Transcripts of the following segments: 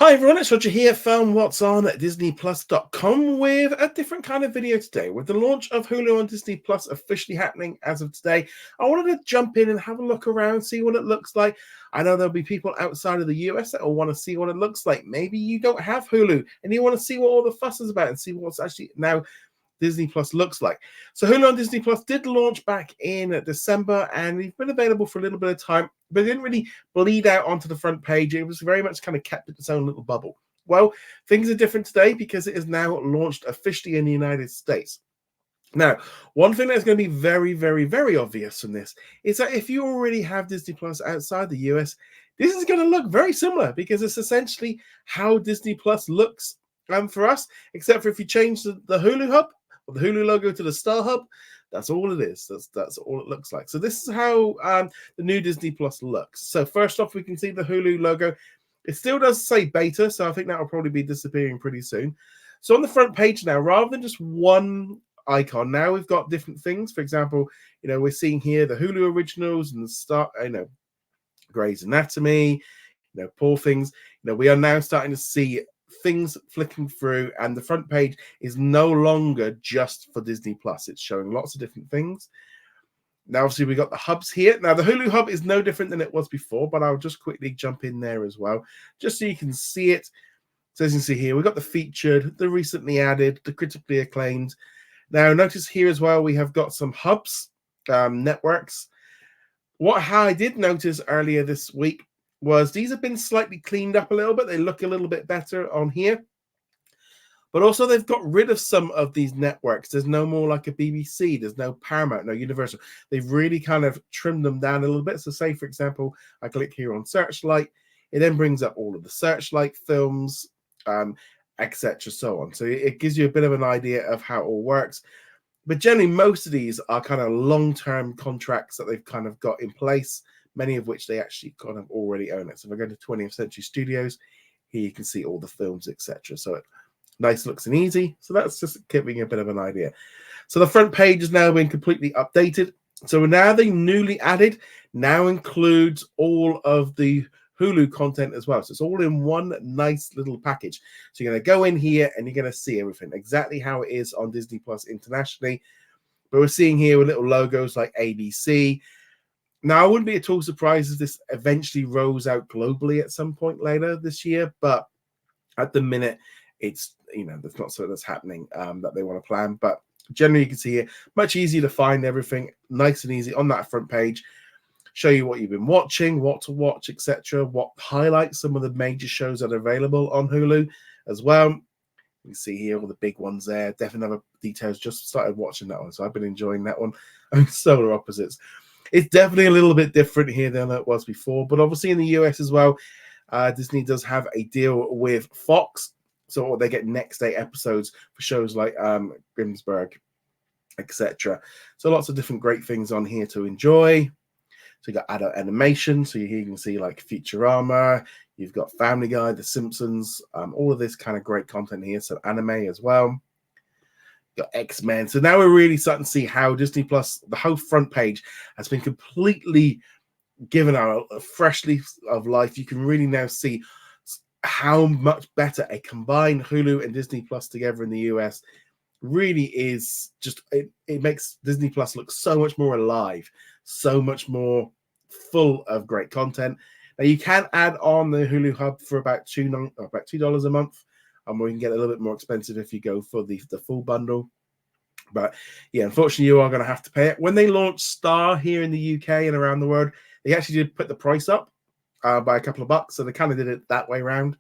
Hi everyone, it's Roger here from What's On at DisneyPlus.com with a different kind of video today. With the launch of Hulu on Disney Plus officially happening as of today, I wanted to jump in and have a look around, see what it looks like. I know there'll be people outside of the US that will want to see what it looks like. Maybe you don't have Hulu and you want to see what all the fuss is about and see what's actually now Disney Plus looks like. So Hulu on Disney Plus did launch back in December, and we've been available for a little bit of time, but it didn't really bleed out onto the front page. It was very much kind of kept in its own little bubble. Well, things are different today because it is now launched officially in the United States. Now, one thing that's going to be very, very, very obvious from this is that if you already have Disney Plus outside the US, this is going to look very similar because it's essentially how Disney Plus looks for us, except for if you change the Hulu hub or the Hulu logo to the Star Hub, that's all it is. That's all it looks like. So this is how the new Disney Plus looks. So first off, we can see the Hulu logo. It still does say beta, so I think that will probably be disappearing pretty soon. So on the front page now, rather than just one icon, now we've got different things. For example, we're seeing here the Hulu originals and the Grey's Anatomy, Poor Things. We are now starting to see things flicking through, and the front page is no longer just for Disney Plus. It's showing lots of different things. Now, obviously, we got the hubs here. Now, the Hulu hub is no different than it was before, but I'll just quickly jump in there as well, just so you can see it. So as you can see here, we've got the featured, the recently added, the critically acclaimed. Now, notice here as well, we have got some hubs, networks. How I did notice earlier this week was these have been slightly cleaned up a little bit. They look a little bit better on here. But also they've got rid of some of these networks. There's no more like a BBC. There's no Paramount, no Universal. They've really kind of trimmed them down a little bit. So say, for example, I click here on Searchlight. It then brings up all of the Searchlight films, etc. so on. So it gives you a bit of an idea of how it all works. But generally, most of these are kind of long-term contracts that they've kind of got in place, many of which they actually kind of already own it. So if I go to 20th Century Studios, here you can see all the films, etc. So nice, looks and easy. So that's just giving you a bit of an idea. So the front page has now been completely updated. So now the newly added now includes all of the Hulu content as well. So it's all in one nice little package. So you're going to go in here and you're going to see everything exactly how it is on Disney Plus internationally. But we're seeing here with little logos like ABC. Now, I wouldn't be at all surprised if this eventually rolls out globally at some point later this year. But at the minute, it's, there's not something that's happening that they want to plan. But generally, you can see here, much easier to find everything, nice and easy on that front page. Show you what you've been watching, what to watch, etc. What highlights some of the major shows that are available on Hulu as well. You can see here all the big ones there. Definitely Other Details. Just started watching that one, so I've been enjoying that one. Solar Opposites. It's definitely a little bit different here than it was before, but obviously in the US as well, Disney does have a deal with Fox, so they get next day episodes for shows like Grimsburg, etc. So lots of different great things on here to enjoy. So you got adult animation, so here you can see like Futurama, you've got Family Guy, The Simpsons, all of this kind of great content here. So anime as well. Got X-Men. So now we're really starting to see how Disney Plus, the whole front page, has been completely given out a fresh leaf of life. You can really now see how much better a combined Hulu and Disney Plus together in the US really is. Just it makes Disney Plus look so much more alive, so much more full of great content. Now you can add on the Hulu Hub for about $2 a month. We can get a little bit more expensive if you go for the full bundle. But yeah, unfortunately, you are going to have to pay it. When they launched Star here in the UK and around the world, they actually did put the price up by a couple of bucks. So they kind of did it that way around.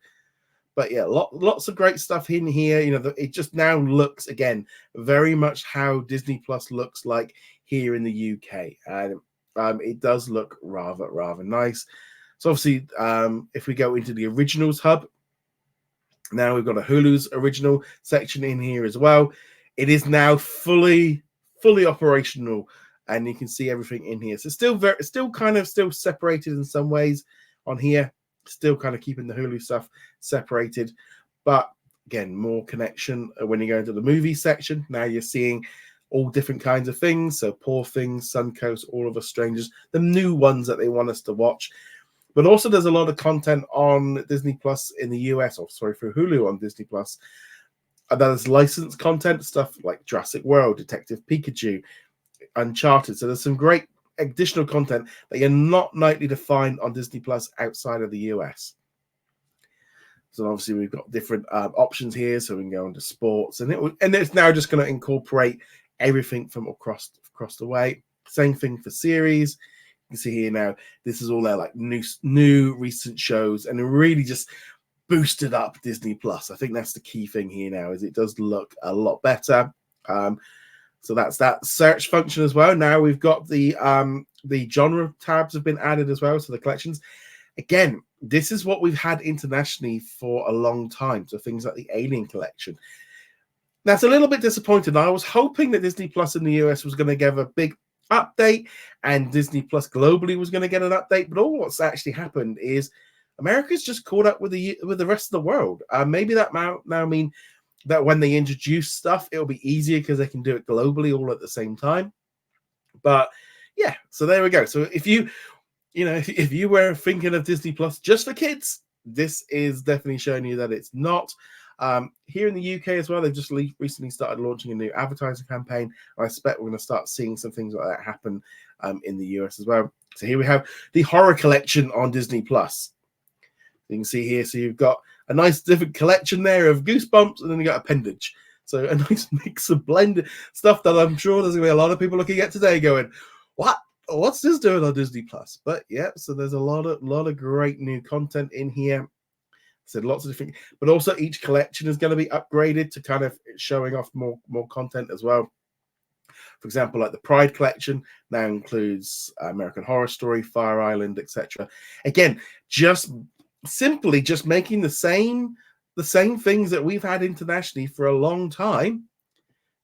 But yeah, lots of great stuff in here. It just now looks, again, very much how Disney Plus looks like here in the UK. And it does look rather nice. So obviously, if we go into the Originals Hub, now we've got a Hulu's original section in here as well. It is now fully operational, and you can see everything in here. So still kind of separated in some ways on here. Still kind of keeping the Hulu stuff separated, but again, more connection when you go into the movie section. Now you're seeing all different kinds of things. So Poor Things, Suncoast, All of Us Strangers, the new ones that they want us to watch. But also there's a lot of content on Disney Plus in the US, or sorry, for Hulu on Disney Plus. That is licensed content, stuff like Jurassic World, Detective Pikachu, Uncharted. So there's some great additional content that you're not likely to find on Disney Plus outside of the US. So obviously we've got different options here, so we can go into sports, and it's now just going to incorporate everything from across the way. Same thing for series. You can see here now, this is all their like new recent shows, and it really just boosted up Disney Plus. I think that's the key thing here now, is it does look a lot better. So that's that search function as well. Now we've got the genre tabs have been added as well, so the collections. Again, this is what we've had internationally for a long time. So things like the Alien collection. That's a little bit disappointing. I was hoping that Disney Plus in the US was going to give a big update, and Disney Plus globally was going to get an update. But all what's actually happened is America's just caught up with the rest of the world. Maybe that now mean that when they introduce stuff, it'll be easier because they can do it globally all at the same time. But yeah, so there we go. So if you were thinking of Disney Plus just for kids, this is definitely showing you that it's not. Here in the UK as well, they've just recently started launching a new advertising campaign. I expect we're going to start seeing some things like that happen in the US as well. So here we have the horror collection on Disney Plus. You can see here, so you've got a nice different collection there of Goosebumps, and then you got Appendage. So a nice mix of blended stuff that I'm sure there's going to be a lot of people looking at today going, what's this doing on Disney Plus? But yeah, so there's a lot of great new content in here. So lots of different, but also each collection is going to be upgraded to kind of showing off more content as well. For example, like the Pride collection now includes American Horror Story, Fire Island, etc. Again, simply making the same things that we've had internationally for a long time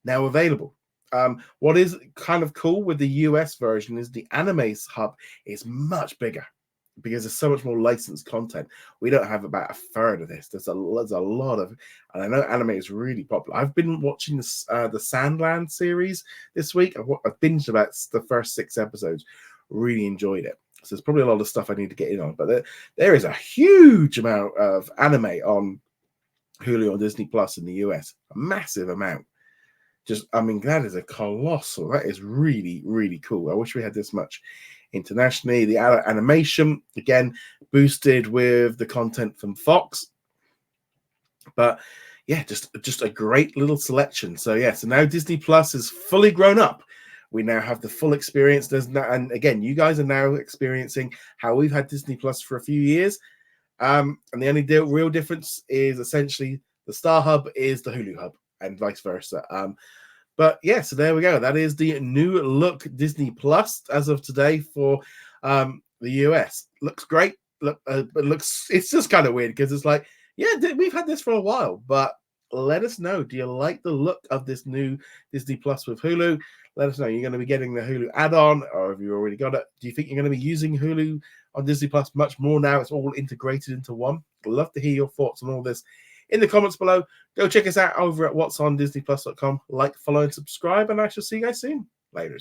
now available. What is kind of cool with the US version is the anime hub is much bigger because there's so much more licensed content. We don't have about a third of this. There's a lot of, and I know anime is really popular. I've been watching the Sandland series this week. I've binged about the first 6 episodes. Really enjoyed it. So there's probably a lot of stuff I need to get in on. But there is a huge amount of anime on Hulu on Disney Plus in the US. A massive amount. That is a colossal. That is really, really cool. I wish we had this much internationally. The animation, again, boosted with the content from Fox. But yeah, just a great little selection. So yeah, so now Disney Plus is fully grown up. We now have the full experience. And again, you guys are now experiencing how we've had Disney Plus for a few years. And the only real difference is essentially the Star Hub is the Hulu Hub and vice versa. But yeah, so there we go. That is the new look Disney Plus as of today for the US. Looks great. It's just kind of weird because it's like, yeah, we've had this for a while, but let us know. Do you like the look of this new Disney Plus with Hulu? Let us know. You're going to be getting the Hulu add-on, or have you already got it? Do you think you're going to be using Hulu on Disney Plus much more now? It's all integrated into one. I'd love to hear your thoughts on all this in the comments below. Go check us out over at whatsondisneyplus.com. Like, follow, and subscribe, and I shall see you guys soon. Later.